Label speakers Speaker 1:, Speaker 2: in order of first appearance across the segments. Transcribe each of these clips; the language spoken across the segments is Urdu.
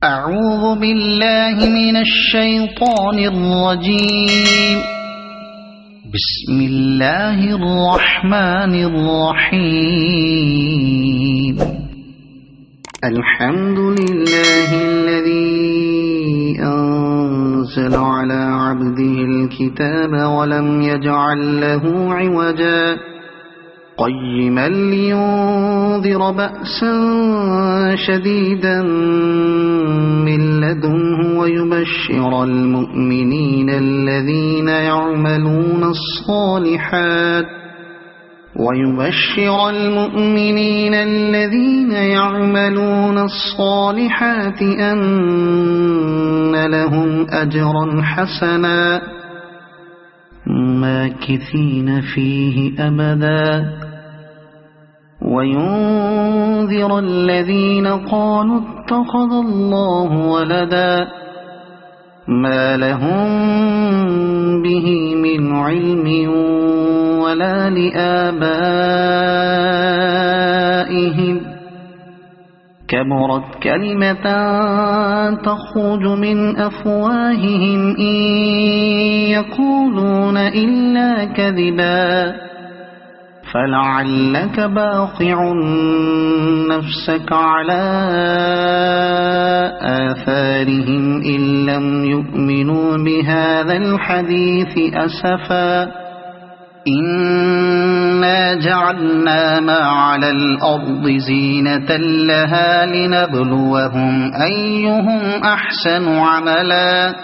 Speaker 1: أعوذ بالله من الشيطان الرجيم. بسم الله الرحمن الرحيم. الحمد لله الذي أنزل على عبده الكتاب ولم يجعل له عوجا قيما لينذر بأسا شديدا من لدنه ويبشر المؤمنين الذين يعملون الصالحات أن لهم أجرا حسنا ماكثين فيه أبدا وينذر الذين قالوا اتخذ الله ولدا ما لهم به من علم ولا لآبائهم كبرت كلمة تخرج من أفواههم إن يقولون إلا كذبا فلعلك باخع نفسك على آثارهم إن لم يؤمنوا بهذا الحديث أسفا إنا جعلنا ما على الأرض زينة لها لنبلوهم أيهم أحسن عملا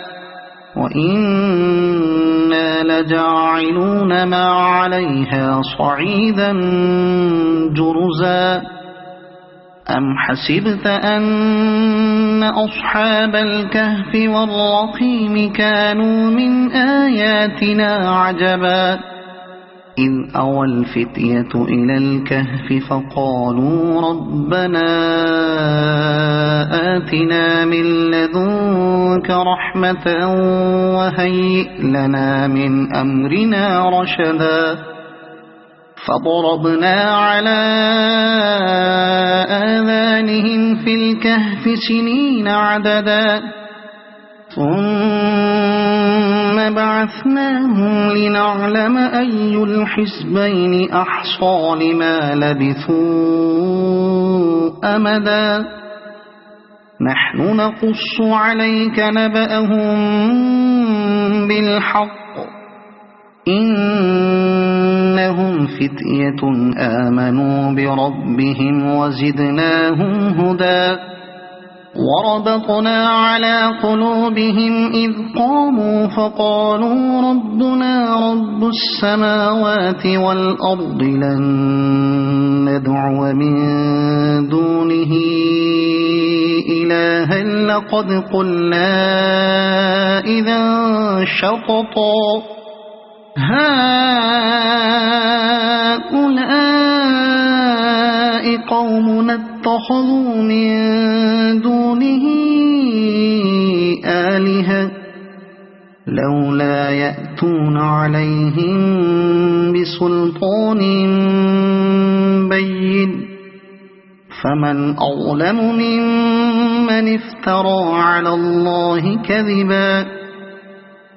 Speaker 1: وإنا لجاعلون ما عليها صعيدا جرزا أم حسبت أن أصحاب الكهف والرقيم كانوا من آياتنا عجبا إذ أوى الفتية إلى الكهف فقالوا ربنا آتنا من لدنك رحمة وهيئ لنا من أمرنا رشدا فضربنا على آذانهم في الكهف سنين عددا ثم بعثناهم لنعلم أي الحزبين أحصى لما لبثوا أمدا نحن نقص عليك نبأهم بالحق إنهم فتية آمنوا بربهم وزدناهم هدى وربطنا على قلوبهم إذ قاموا فقالوا ربنا رب السماوات والأرض لن ندعو من دونه إلها لقد قلنا إذا شططا هؤلاء قومنا اتخذوا من دونه آلهة لولا يأتون عليهم بسلطان بين فمن أظلم ممن افترى على الله كذبا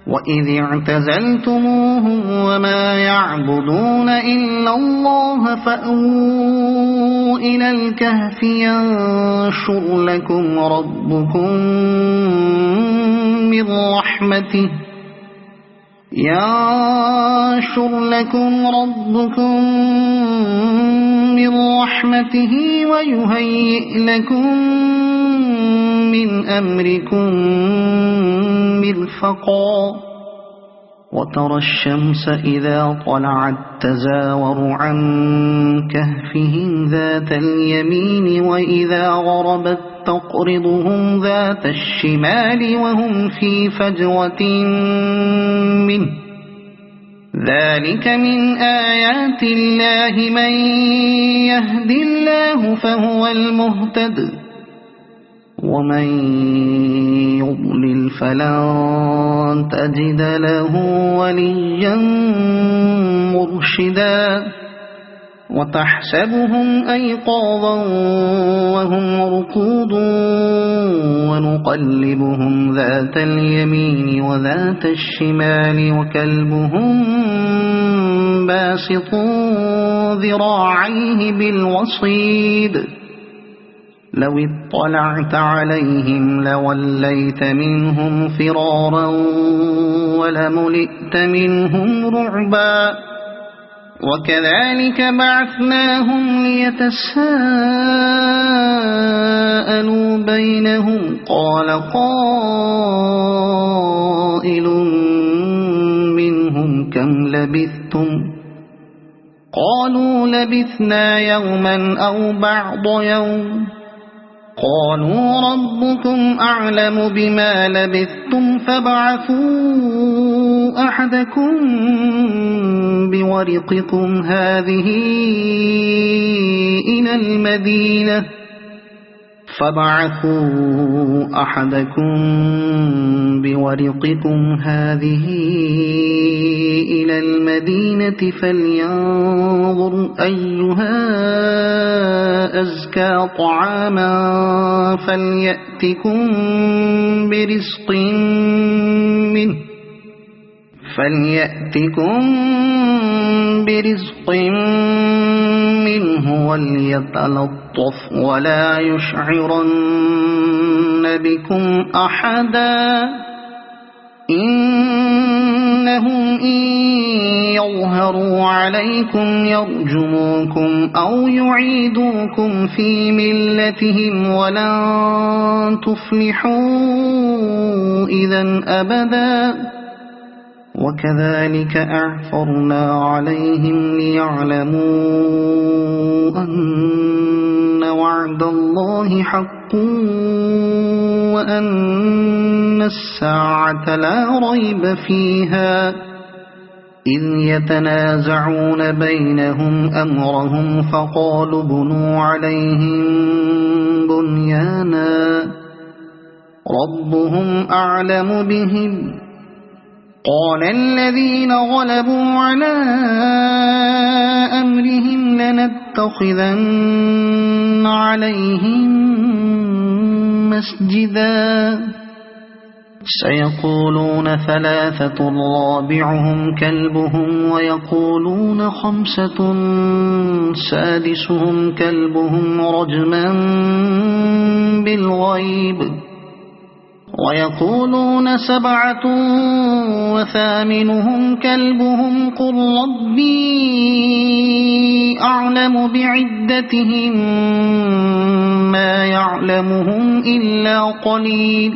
Speaker 1: وإذ اعتزلتموهم وما يعبدون إلا الله فأووا إلى الكهف ينشر لكم ربكم من رحمته ويهيئ لكم من أمركم مرفقا وترى الشمس إذا طلعت تزاور عن كهفهم ذات اليمين وإذا غربت تقرضهم ذات الشمال وهم في فجوة منه ذلك من آيات الله من يهد الله فهو المهتد ومن يضلل فلن تجد له وليا مرشدا وتحسبهم أيقاظا وهم رقود ونقلبهم ذات اليمين وذات الشمال وكلبهم باسط ذراعيه بالوصيد لو اطلعت عليهم لوليت منهم فرارا ولملئت منهم رعبا وكذلك بعثناهم ليتساءلوا بينهم قال قائل منهم كم لبثتم قالوا لبثنا يوما أو بعض يوم قالوا ربكم أعلم بما لبثتم فابعثوا أحدكم بورقكم هذه إلى المدينة فلينظر أيها أزكى طعاما فليأتكم برزق منه وليتلطف ولا يشعرن بكم أحدا إنهم إن يظهروا عليكم يرجموكم أو يعيدوكم في ملتهم ولن تفلحوا إذا أبدا وكذلك أعثرنا عليهم ليعلموا أن وعد الله حق وأن الساعة لا ريب فيها إذ يتنازعون بينهم أمرهم فقالوا بنوا عليهم بنيانا ربهم أعلم بهم قال الذين غلبوا على أمرهم لنتخذن عليهم مسجدا سيقولون ثلاثة رابعهم كلبهم ويقولون خمسة سادسهم كلبهم رجما بالغيب ويقولون سبعة وثامنهم كلبهم قل ربي أعلم بعدتهم ما يعلمهم إلا قليل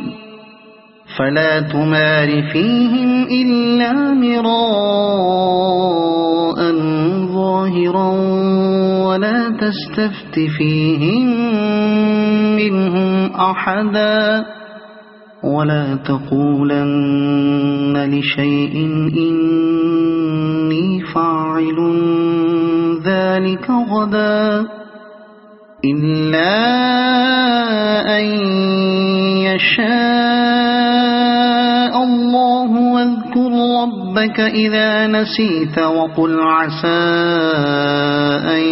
Speaker 1: فلا تمار فيهم إلا مراء ظاهرا ولا تستفت فيهم منهم أحدا ولا تقولن لشيء إني فاعل ذلك غدا إلا أن يشاء الله واذكر ربك إذا نسيت وقل عسى أن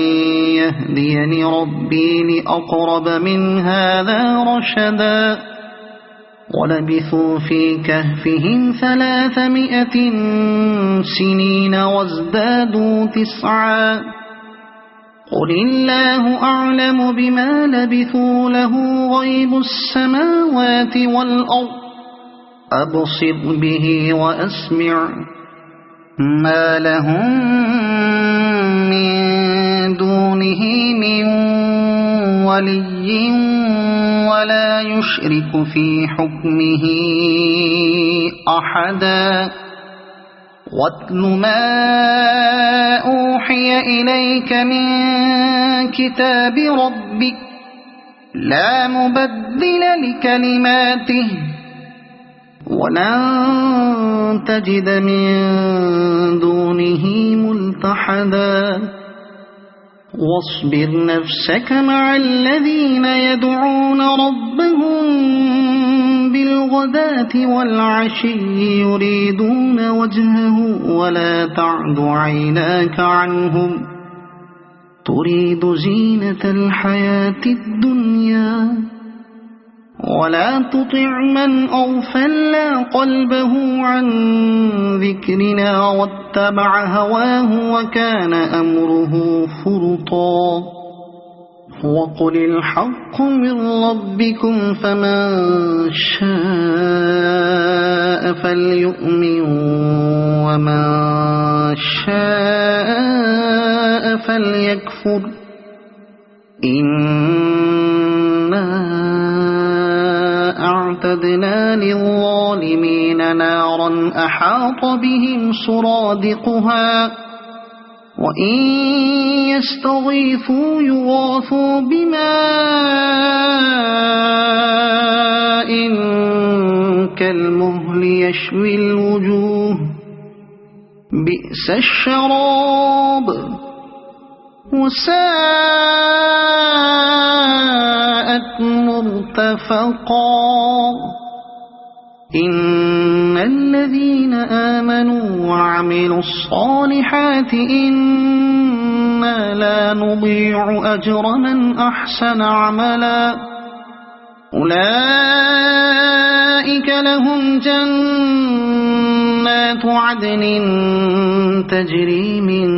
Speaker 1: يهديني ربي لأقرب من هذا رشدا ولبثوا في كهفهم 300 سنين وازدادوا 9 قل الله أعلم بما لبثوا له غيب السماوات والأرض أبصر به وأسمع ما لهم من دونه من ولي ولا يشرك في حكمه أحدا واتل ما أوحي إليك من كتاب ربك لا مبدل لكلماته ولن تجد من دونه ملتحدا واصبر نفسك مع الذين يدعون ربهم بالغداة والعشي يريدون وجهه ولا تعد عيناك عنهم تريد زينة الحياة الدنيا ولا تطع من أغفلنا قلبه عن ذكرنا واتبع هواه وكان أمره فرطا وقل الحق من ربكم فمن شاء فليؤمن ومن شاء فليكفر إنا أعتدنا للظالمين نارا أحاط بهم سرادقها وإن يستغيثوا يغاثوا بماء كالمهل يشوي الوجوه بئس الشراب وساءت مرتفقا إن الذين آمنوا وعملوا الصالحات إنا لا نضيع أجر من أحسن عملا أولئك لهم جنات عدن تجري من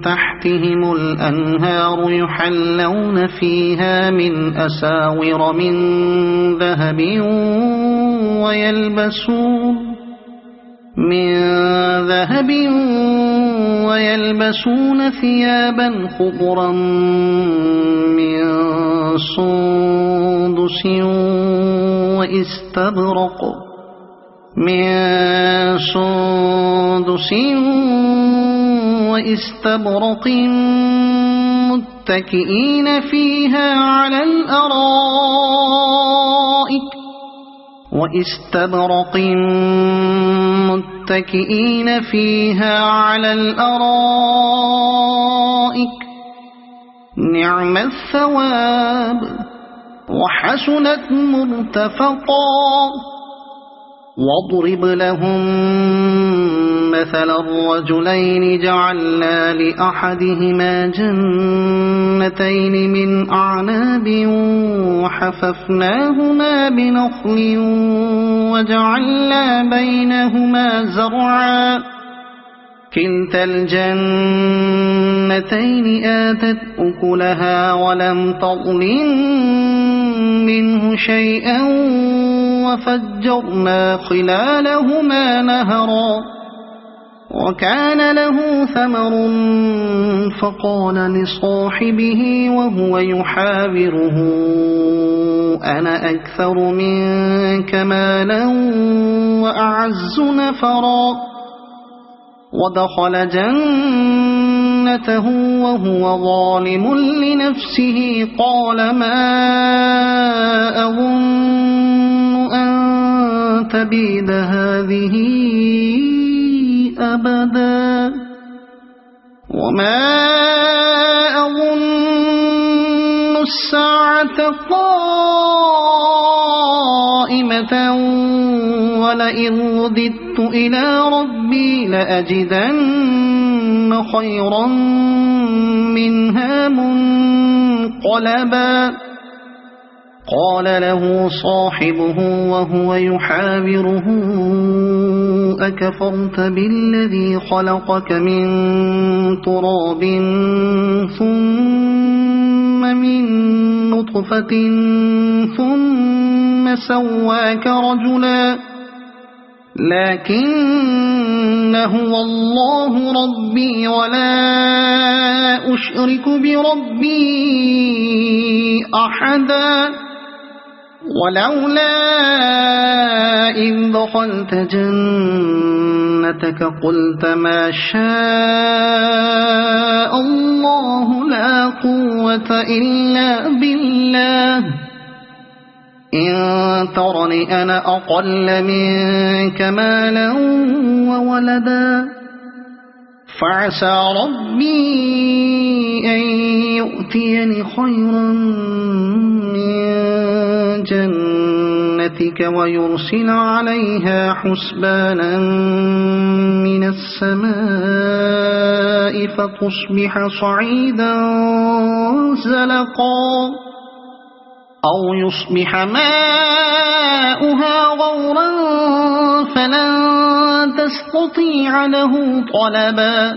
Speaker 1: تحتهم الأنهار يحلون فيها من أساور من ذهب ويلبسون ثيابا خضرا من سندس واستبرق متكئين فيها على الأرائك نعم الثواب وحسنت مرتفقا واضرب لهم مثل الرجلين جعلنا لأحدهما جنتين من أعناب وحففناهما بنخل وجعلنا بينهما زرعا كلتا الجنتين آتت أكلها ولم تظلم منه شيئا وفجرنا خلالهما نهرا وكان له ثمر فقال لصاحبه وهو يحاوره أنا أكثر منك مالا وأعز نفرا ودخل جنته وهو ظالم لنفسه قال ما أظن أن تبيد هذه أبدا وما أظن الساعة قائمة ولئن رددت إلى ربي لأجدن خيرا منها منقلبا قال له صاحبه وهو يحاوره أكفرت بالذي خلقك من تراب ثم من نطفة ثم سواك رجلا لكن هو الله ربي ولا أشرك بربي أحدا ولولا إذ دخلت جنتك قلت ما شاء الله لا قوة إلا بالله إن ترني أنا أقل منك مالا وولدا فعسى ربي أن يؤتيني خيرا من جنتك ويرسل عليها حسبانا من السماء فتصبح صعيدا زلقا أو يصبح ماؤها غورا فلن تستطيع له طلبا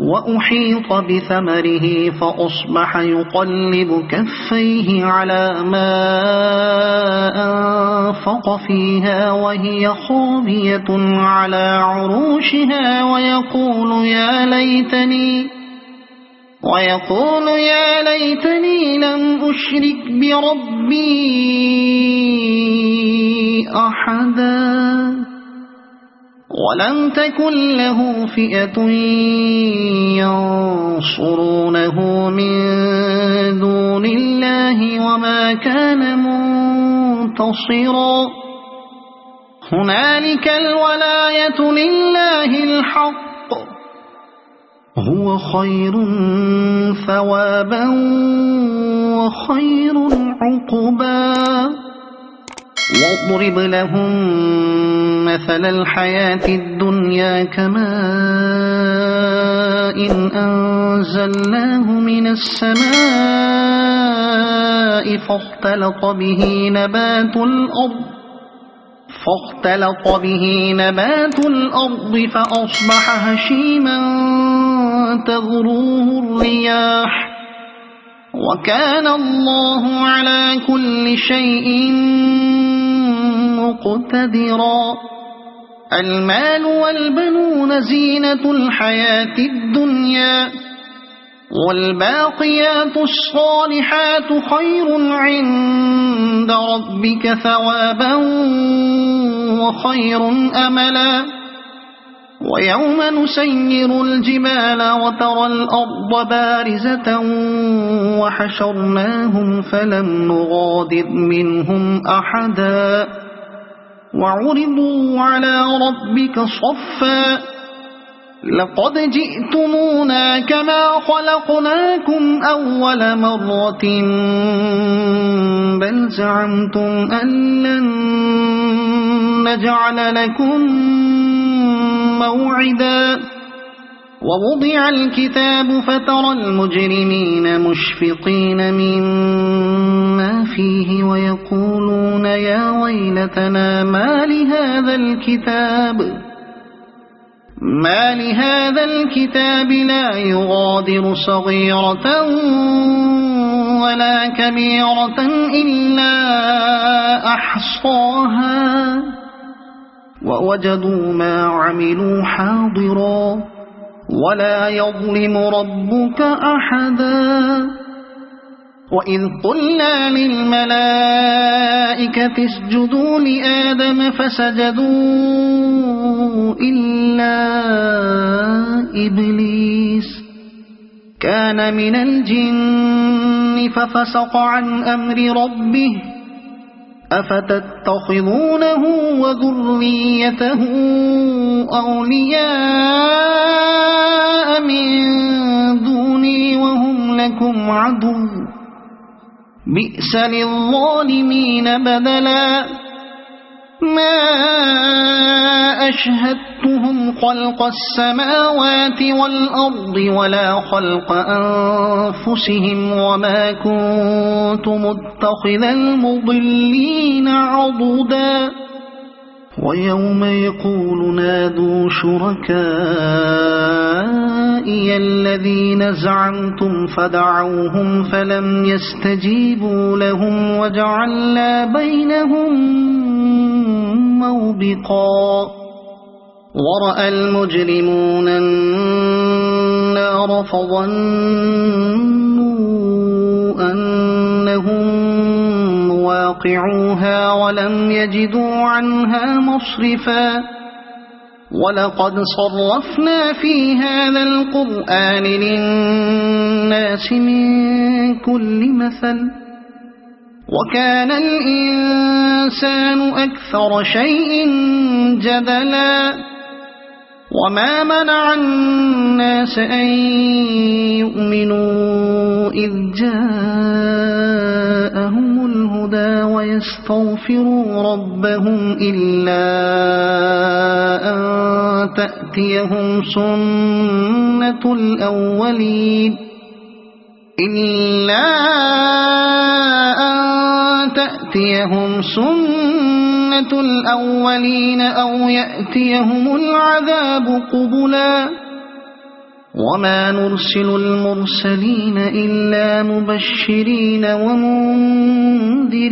Speaker 1: وأحيط بثمره فأصبح يقلب كفيه على ما أنفق فيها وهي خاوية على عروشها ويقول يا ليتني لم أشرك بربي أحدا ولم تكن له فئة ينصرونه من دون الله وما كان منتصرا هنالك الولاية لله الحق هو خير ثوابا وخير عقبا واضرب لهم مثل الحياة الدنيا كماء أنزلناه من السماء فاختلط به نبات الأرض فأصبح هشيما تذروه الرياح وكان الله على كل شيء مقتدرا المال والبنون زينة الحياة الدنيا والباقيات الصالحات خير عند ربك ثوابا وخير أملا ويوم نسير الجبال وترى الأرض بارزة وحشرناهم فلم نغادر منهم أحدا وعرضوا على ربك صفا لقد جئتمونا كما خلقناكم أول مرة بل زعمتم أن لن نجعل لكم موعدا ووضع الكتاب فترى المجرمين مشفقين مما فيه ويقولون يا ويلتنا ما لهذا الكتاب لا يغادر صغيرة ولا كبيرة إلا أحصاها ووجدوا ما عملوا حاضرا ولا يظلم ربك أحدا وإذ قلنا للملائكة اسجدوا لآدم فسجدوا إلا إبليس كان من الجن ففسق عن أمر ربه أفتتخذونه وذريته أولياء من دوني وهم لكم عدو بئس للظالمين بدلا ما أشهدتهم خلق السماوات والأرض ولا خلق أنفسهم وما كنت متخذ المضلين عضدا ويوم يقول نادوا شركائي الذين زعمتم فدعوهم فلم يستجيبوا لهم وجعلنا بينهم موبقا ورأى المجرمون النار فظنوا أنهم واقعوها ولم يجدوا عنها مصرفا ولقد صرفنا في هذا القرآن للناس من كل مثل وكان الإنسان أكثر شيء جدلا وما منع الناس أن يؤمنوا إذ جاءهم الهدى ويستغفروا ربهم إلا أن تأتيهم سنة الأولين إلا أن تأتيهم سنة الأولين أو يأتيهم العذاب قبلا وما نرسل المرسلين إلا مبشرين ومنذرين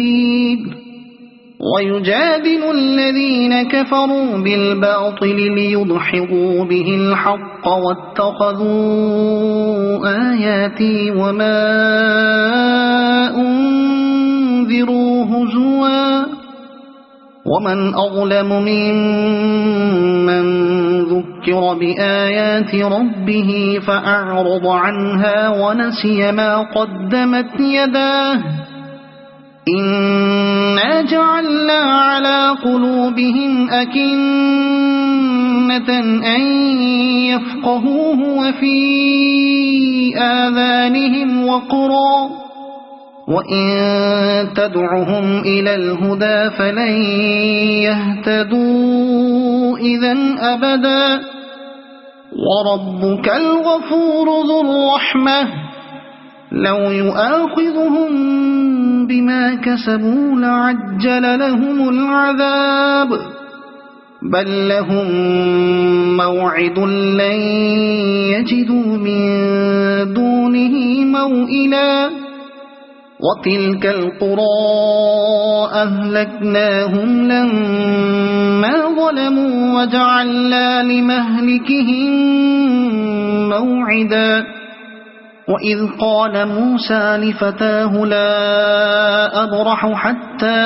Speaker 1: ويجادل الذين كفروا بالباطل ليدحضوا به الحق واتخذوا آياتي وما أنذروا هزوا ومن أظلم ممن ذكر بآيات ربه فأعرض عنها ونسي ما قدمت يداه إنا جعلنا على قلوبهم أكنة أن يفقهوه وفي آذانهم وقرا وإن تدعهم إلى الهدى فلن يهتدوا إذن أبدا وربك الغفور ذو الرحمة لو يؤاخذهم بما كسبوا لعجل لهم العذاب بل لهم موعد لن يجدوا من دونه موئلا وتلك القرى أهلكناهم لما ظلموا وجعلنا لمهلكهم موعدا وإذ قال موسى لفتاه لا أبرح حتى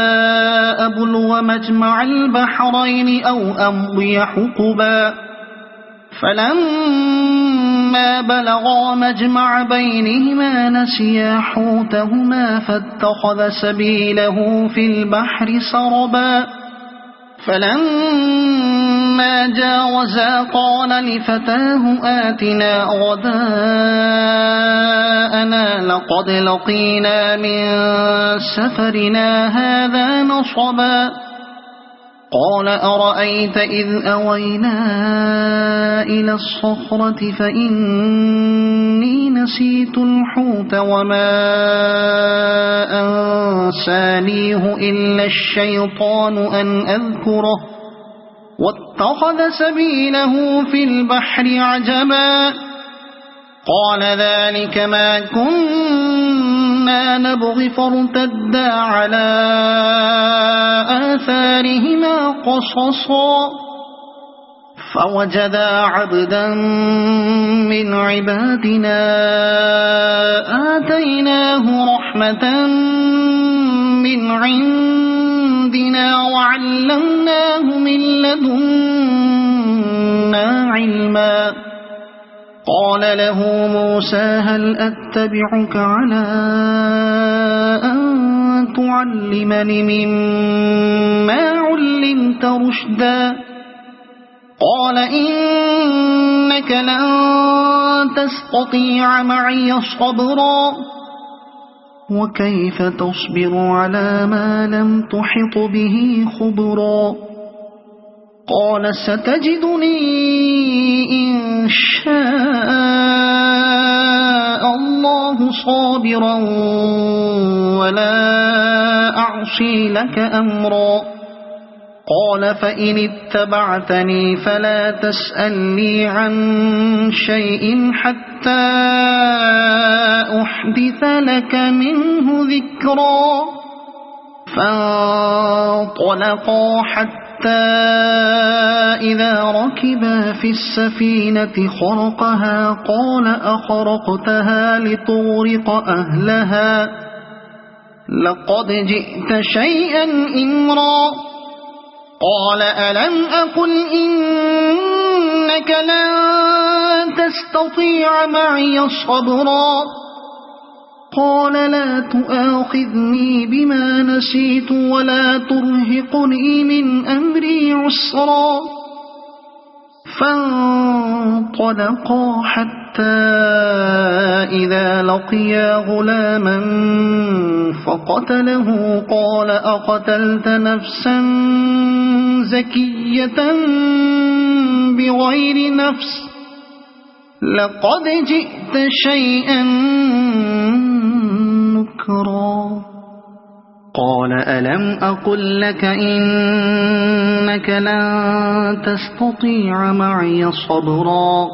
Speaker 1: أبلغ مجمع البحرين أو أمضي حقبا فلما بلغا مجمع بينهما نسيا حوتهما فاتخذ سبيله في البحر سربا فلما جاوزا قال لفتاه آتنا غداءنا لقد لقينا من سفرنا هذا نصبا قال أرأيت إذ أوينا إلى الصخرة فإني نسيت الحوت وما أنسانيه إلا الشيطان أن أذكره واتخذ سبيله في البحر عجبا قال ذلك ما كنا نبغي فارتدا على آثارهما قصصا فوجدا عبدا من عبادنا آتيناه رحمة من عندنا وعلمناه من لدنا علما قال له موسى هل أتبعك على أن تعلمني مما علمت رشدا قال إنك لن تستطيع معي صبرا وكيف تصبر على ما لم تحط به خبرا قال ستجدني إن شاء الله صابرا ولا أعصي لك أمرا قال فإن اتبعتني فلا تسألني عن شيء حتى أحدث لك منه ذكرا فانطلقا حتى إذا ركبا في السفينة خرقها قال أخرقتها لتغرق أهلها لقد جئت شيئا إمرا قال ألم أقل إنك لن تستطيع معي صبرا قال لا تؤاخذني بما نسيت ولا ترهقني من أمري عسرا فانطلقا حتى إذا لقيا غلاما فقتله قال أقتلت نفسا زكية بغير نفس لقد جئت شيئا نكرا قال ألم أقل لك إنك لن تستطيع معي صبرا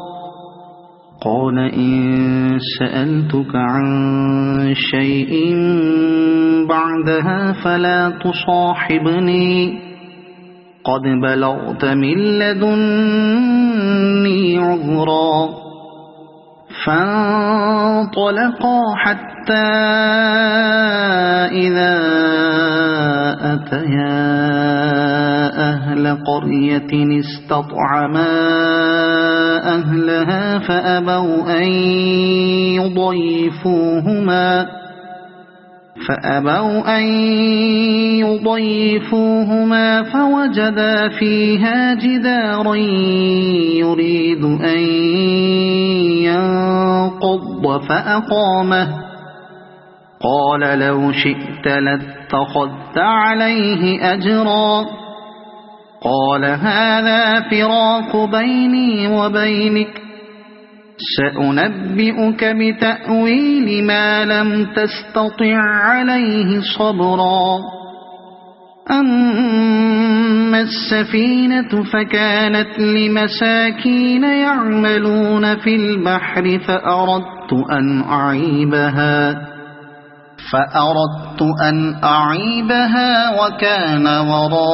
Speaker 1: قال إن سألتك عن شيء بعدها فلا تصاحبني قد بلغت من لدني عذرا فانطلقا حتى إذا أتيا أهل قرية استطعما أهلها فأبوا أن يضيفوهما فوجدا فيها جدارا يريد أن ينقض فأقامه قال لو شئت لاتخذت عليه أجرا قال هذا فراق بيني وبينك سأنبئك بتأويل ما لم تستطع عليه صبرا أما السفينة فكانت لمساكين يعملون في البحر فأردت أن أعيبها وكان وراءهم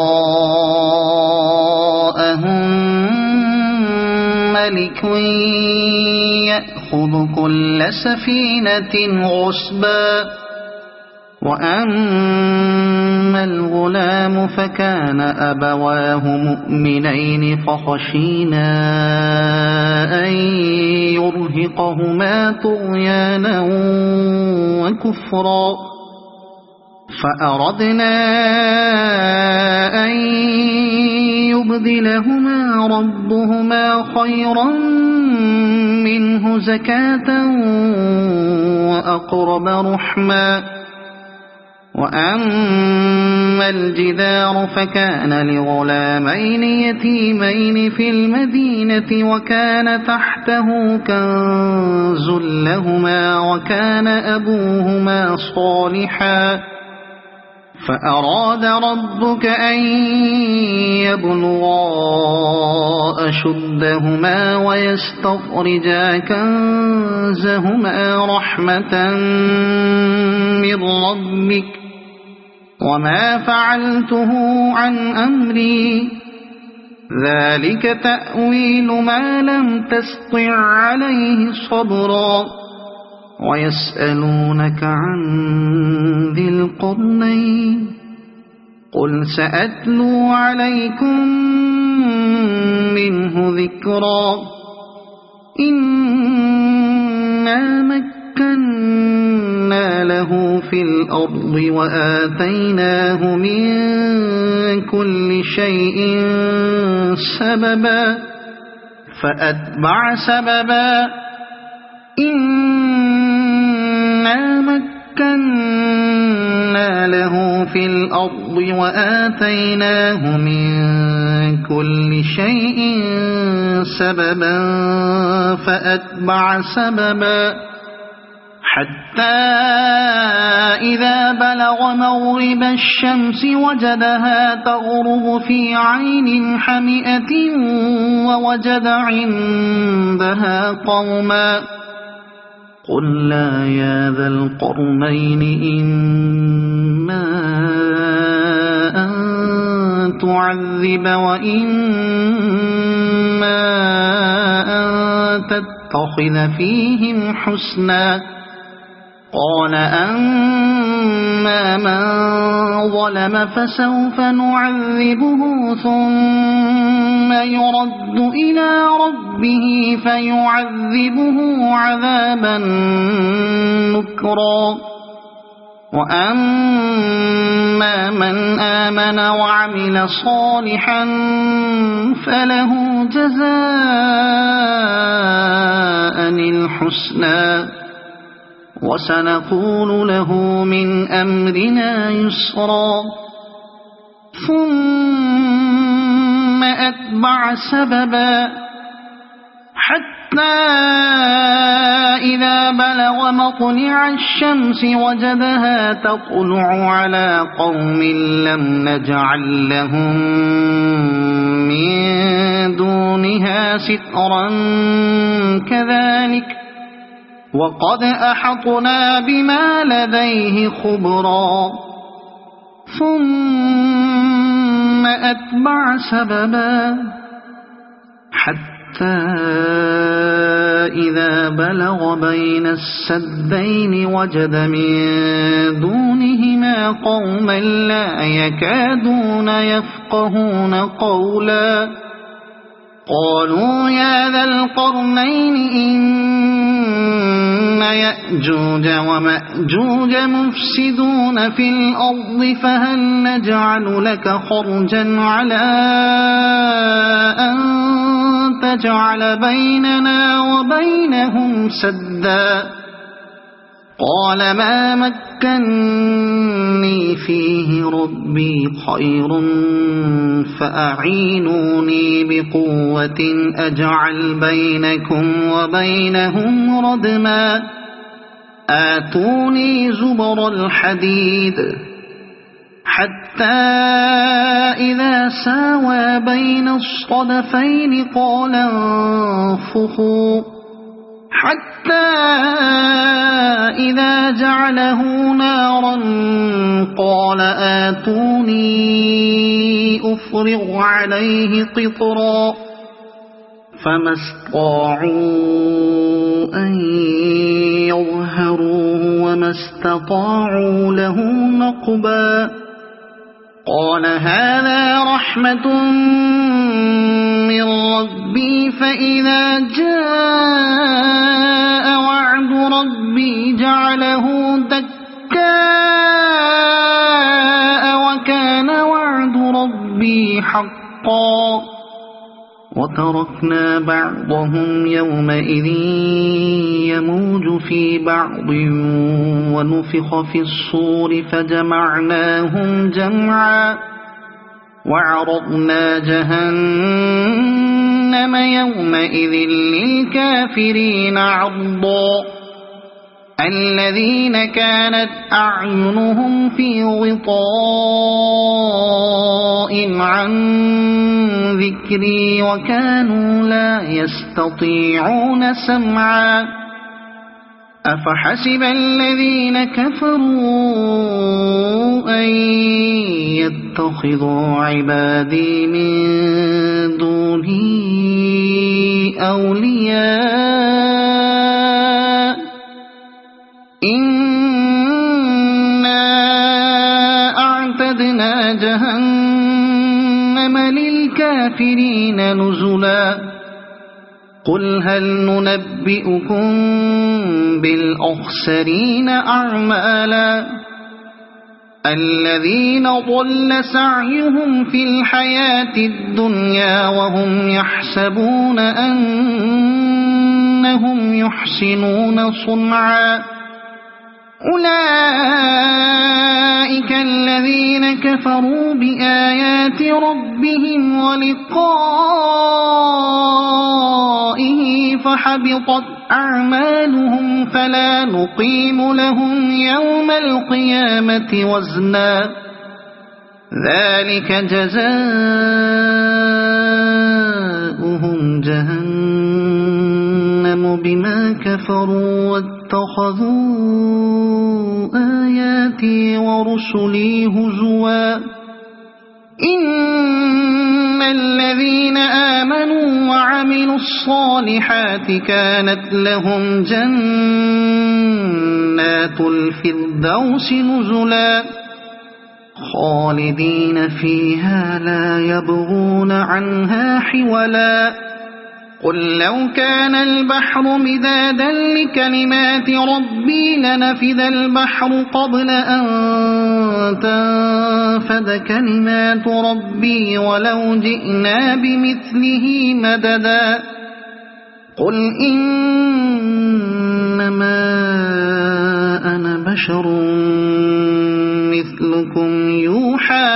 Speaker 1: ملك يأخذ كل سفينة غصبا وأما الغلام فكان أبواه مؤمنين فخشينا أن يرهقهما طغيانا وكفرا فأردنا أن يبدلهما ربهما خيرا منه زكاة وأقرب رحما وأما الجدار فكان لغلامين يتيمين في المدينة وكان تحته كنز لهما وكان أبوهما صالحا فأراد ربك أن يبلغا أشدهما ويستخرجا كنزهما رحمة من ربك وما فعلته عن أمري ذلك تأويل ما لم تستطع عليه صبرا ويسألونك عن ذي القرنين قل سأتلو عليكم منه ذكرا إنا مكنا له في الأرض وآتيناه من كل شيء سببا فأتبع سببا إنا مكنا له في الأرض وآتيناه من كل شيء سببا فأتبع سببا حتى إذا بلغ مغرب الشمس وجدها تغرب في عين حمئة ووجد عندها قوما قلنا يا ذا القرنين إما أن تعذب وإما أن تتخذ فيهم حسنا قال أما من ظلم فسوف نعذبه ثم يرد إلى ربه فيعذبه عذابا نكرا وأما من آمن وعمل صالحا فله جزاء الحسنى وسنقول له من أمرنا يسرا ثم أتبع سببا حتى إذا بلغ مطلع الشمس وجدها تطلع على قوم لم نجعل لهم من دونها سترا كذلك وقد أحطنا بما لديه خبرا ثم أتبع سببا حتى إذا بلغ بين السدين وجد من دونهما قوما لا يكادون يفقهون قولا قالوا يا ذا القرنين إن يأجوج ومأجوج مفسدون في الأرض فهل نجعل لك خرجا على أن تجعل بيننا وبينهم سدا قال ما مكني فيه ربي خير فأعينوني بقوة أجعل بينكم وبينهم ردما آتوني زبر الحديد حتى إذا ساوى بين الصدفين قال انفخوا حتى إذا جعله نارا قال آتوني أفرغ عليه قطرا فما استطاعوا أن يظهروه وما استطاعوا له نقبا قال هذا رحمة من ربي فإذا جاء وعد ربي جعله دكاء وكان وعد ربي حقا وتركنا بعضهم يومئذ يموج في بعض ونفخ في الصور فجمعناهم جمعا وعرضنا جهنم يومئذ للكافرين عرضا الذين كانت أعينهم في غطاء عن ذكري وكانوا لا يستطيعون سمعا أفحسب الذين كفروا أن يتخذوا عبادي من دوني أولياء إنا أعتدنا جهنم للكافرين نزلا قل هل ننبئكم بالأخسرين أعمالا الذين ضل سعيهم في الحياة الدنيا وهم يحسبون أنهم يحسنون صنعا أولئك الذين كفروا بآيات ربهم ولقائه فحبطت أعمالهم فلا نقيم لهم يوم القيامة وزنا ذلك جزاؤهم جهنم بما كفروا واتخذوا آياتي ورسلي هزوا إن الذين آمنوا وعملوا الصالحات كانت لهم جنات الفردوس نزلا خالدين فيها لا يبغون عنها حولا قل لو كان البحر مدادا لكلمات ربي لنفد البحر قبل أن تنفد كلمات ربي ولو جئنا بمثله مددا قل إنما أنا بشر مثلكم يوحى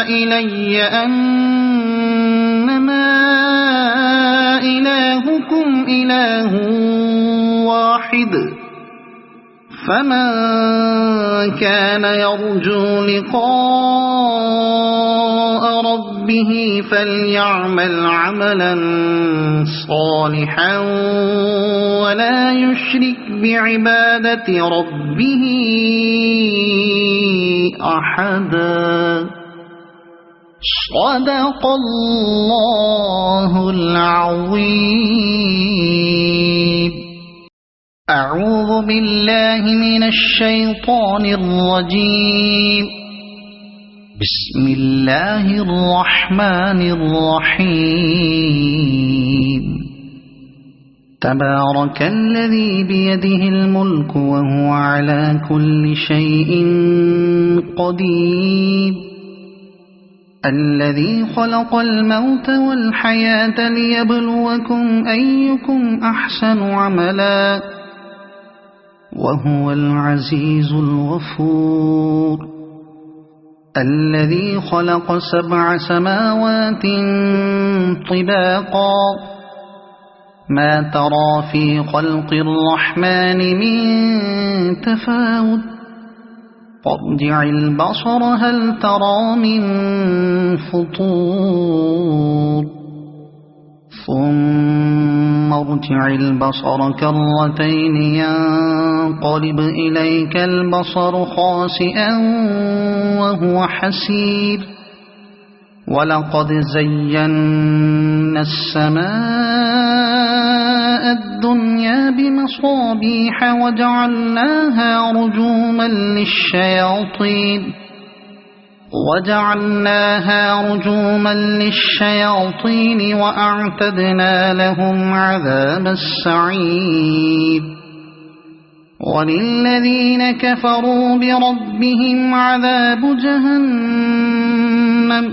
Speaker 1: إلي أنما إلهكم إله واحد فمن كان يرجو لقاء ربه فليعمل عملا صالحا ولا يشرك بعبادة ربه أحدا. صدق الله العظيم. أعوذ بالله من الشيطان الرجيم. بسم الله الرحمن الرحيم. تبارك الذي بيده الملك وهو على كل شيء قدير. الذي خلق الموت والحياة ليبلوكم أيكم أحسن عملا وهو العزيز الغفور. الذي خلق 7 سماوات طباقا ما ترى في خلق الرحمن من تفاوت فارجع البصر هل ترى من فطور ثم ارجع البصر كرتين ينقلب إليك البصر خاسئا وهو حسير. ولقد زينا السماء الدنيا بمصابيح وجعلناها رجوما للشياطين وأعتدنا لهم عذاب السعير. وللذين كفروا بربهم عذاب جهنم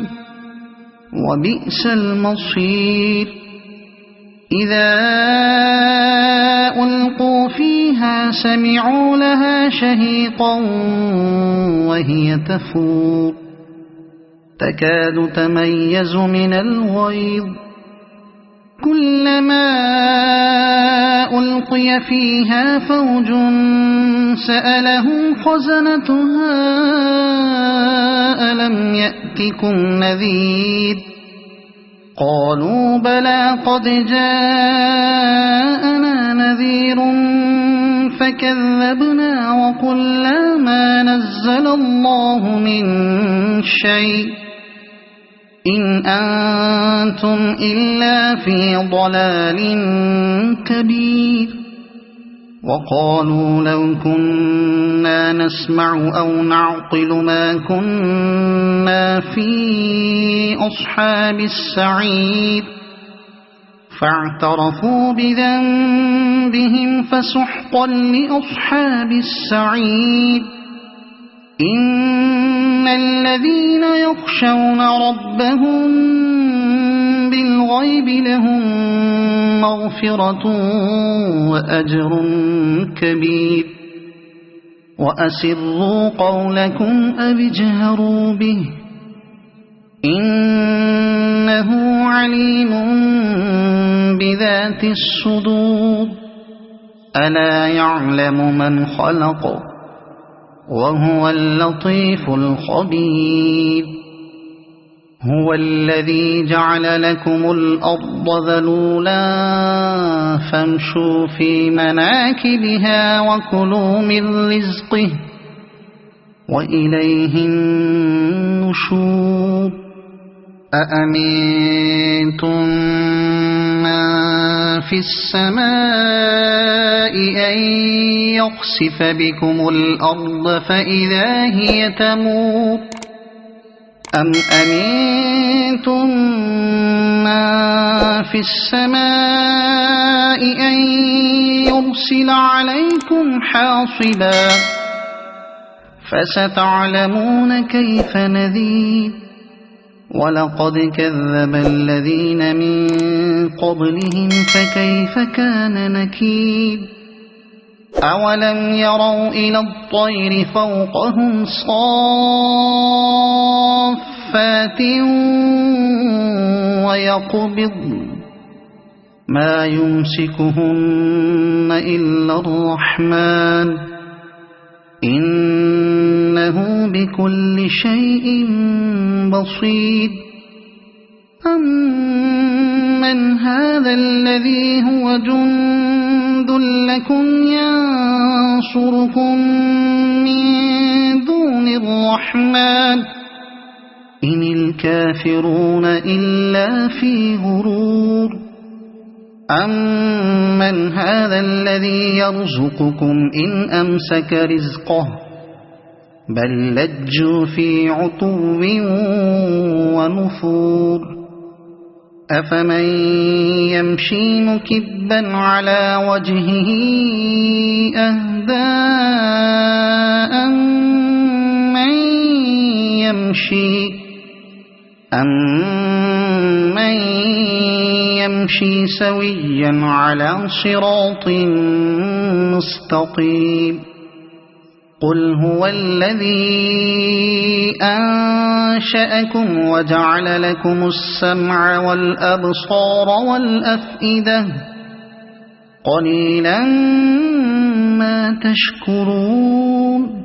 Speaker 1: وبئس المصير. إذا ألقوا فيها سمعوا لها شهيقا وهي تفور تكاد تميز من الغيظ كلما ألقي فيها فوج سألهم خزنتها ألم يأتكم نذير قالوا بلى قد جاءنا نذير فكذبنا وقلنا ما نزل الله من شيء إن أنتم إلا في ضلال كبير. وقالوا لو كنا نسمع أو نعقل ما كنا في أصحاب السعير فاعترفوا بذنبهم فسحقا لأصحاب السعير. إن الذين يخشون ربهم بالغيب لهم مغفرة وأجر كبير. وأسروا قولكم أو اجهروا به إنه عليم بذات الصدور. ألا يعلم من خلق وهو اللطيف الخبير. هو الذي جعل لكم الأرض ذلولا فامشوا في مناكبها وكلوا من رزقه وإليه النشور. أأمنتم من في السماء أن يخسف بكم الأرض فإذا هي تمور أم أمنتم من في السماء أن يرسل عليكم حاصبا فستعلمون كيف نذير. ولقد كذب الذين من قبلهم فكيف كان نكير. أولم يروا إلى الطير فوقهم صافات ويقبض ما يمسكهن إلا الرحمن إنه بكل شيء بصير أمن هذا الذي هو جند لكم ينصركم من دون الرحمن إن الكافرون إلا في غرور أمن هذا الذي يرزقكم إن أمسك رزقه بل لجوا في عتو ونفور أفمن يمشي مكبا على وجهه أهدى أمن يمشي سويا على صراط مستقيم قل هو الذي أنشأكم وجعل لكم السمع والأبصار والأفئدة قليلا ما تشكرون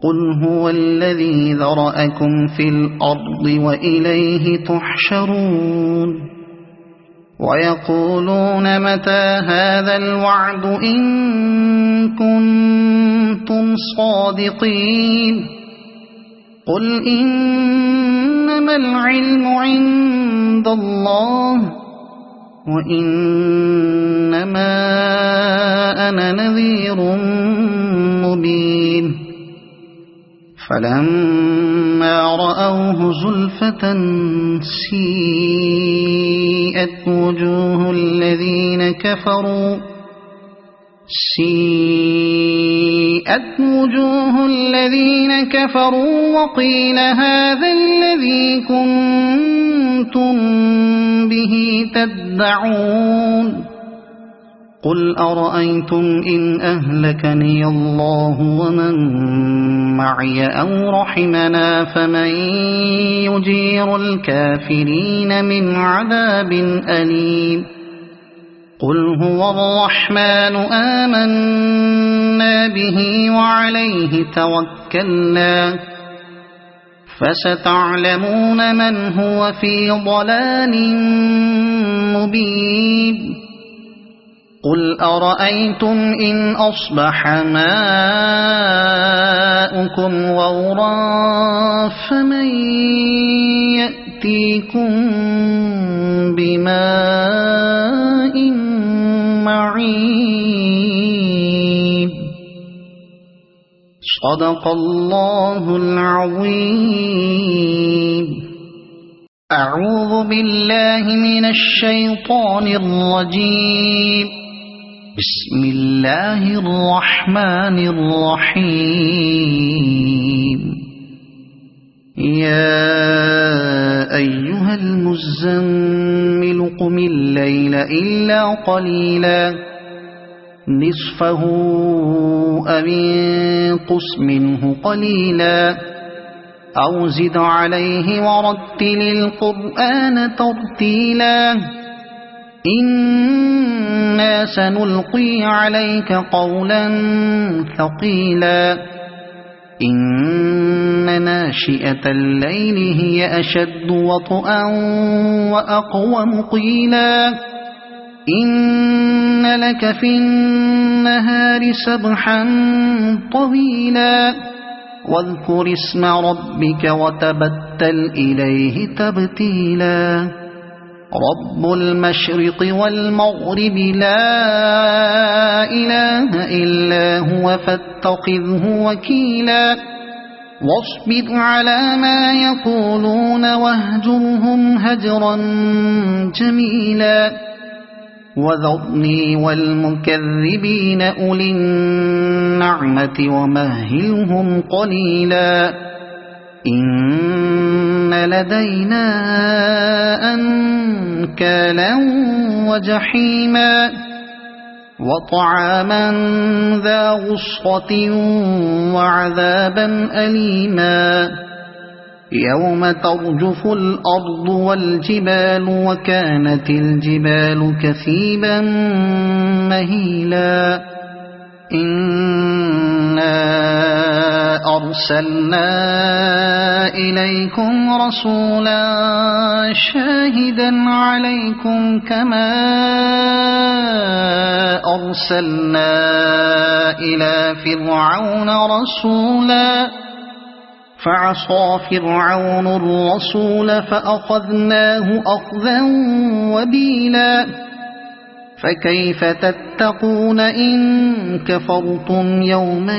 Speaker 1: قل هو الذي ذرأكم في الأرض وإليه تحشرون ويقولون متى هذا الوعد إن كنتم صادقين قل إنما العلم عند الله وإنما أنا نذير مبين فلما رأوه زلفة سيئت وجوه الذين كفروا وقيل هذا الذي كنتم به تدعون قل أرأيتم إن أهلكني الله ومن معي أو رحمنا فمن يجير الكافرين من عذاب أليم قل هو الرحمن آمنا به وعليه توكلنا فستعلمون من هو في ضلال مبين قل أرأيتم إن أصبح ماؤكم غورا فمن يأتيكم بماء معين صدق الله العظيم أعوذ بالله من الشيطان الرجيم بسم الله الرحمن الرحيم يا أيها المزمل قم الليل إلا قليلا نصفه أو انقص منه قليلا أو زد عليه ورتل القرآن ترتيلا إنا سنلقي عليك قولا ثقيلا إن ناشئة الليل هي أشد وطئا وأقوم قيلا إن لك في النهار سبحا طويلا واذكر اسم ربك وتبتل إليه تبتيلا رب المشرق والمغرب لا إله إلا هو فاتخذه وكيلا واصبر على ما يقولون واهجرهم هجرا جميلا وذرني والمكذبين أولي النعمة ومهلهم قليلا إن لدينا أنكالا وجحيما وطعاما ذا غصة وعذابا أليما يوم ترجف الأرض والجبال وكانت الجبال كثيبا مهيلا إنا أرسلنا إليكم رسولا شاهدا عليكم كما أرسلنا إلى فرعون رسولا فعصى فرعون الرسول فأخذناه أخذا وبيلا فكيف تتقون إن كفرتم يوما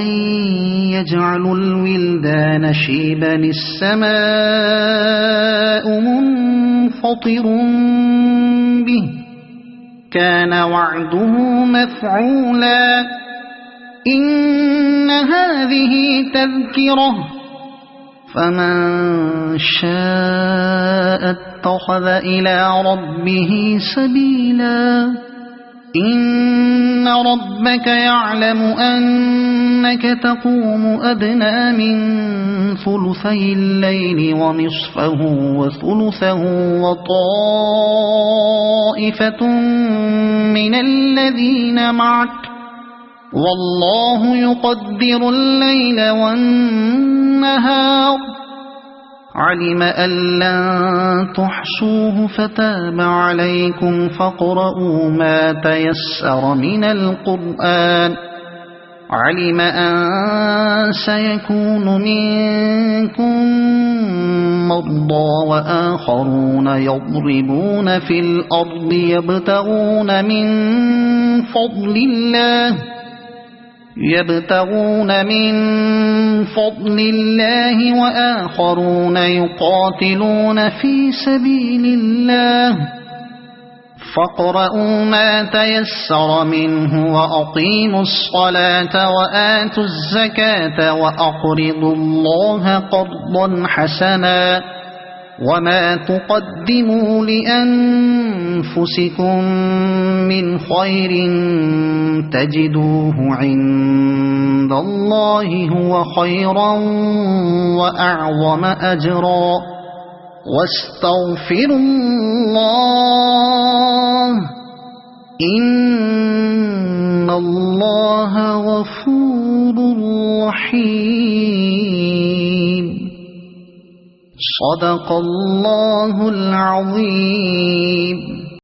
Speaker 1: يجعل الولدان شيبا السماء منفطر به كان وعده مفعولا إن هذه تذكرة فمن شاء اتخذ إلى ربه سبيلا إن ربك يعلم أنك تقوم أدنى من ثلثي الليل ونصفه وثلثه وطائفة من الذين معك والله يقدر الليل والنهار علم أن لن تحصوه فتاب عليكم فاقرؤوا ما تيسر من القرآن علم أن سيكون منكم مرضى وآخرون يضربون في الأرض يبتغون من فضل الله وآخرون يقاتلون في سبيل الله فاقرؤوا ما تيسر منه وأقيموا الصلاة وآتوا الزكاة وأقرضوا الله قرضا حسنا وما تقدموا لأنفسكم من خير تجدوه عند الله هو خيرا وأعظم أجرا واستغفروا الله إن الله غفور رحيم صدق الله العظيم.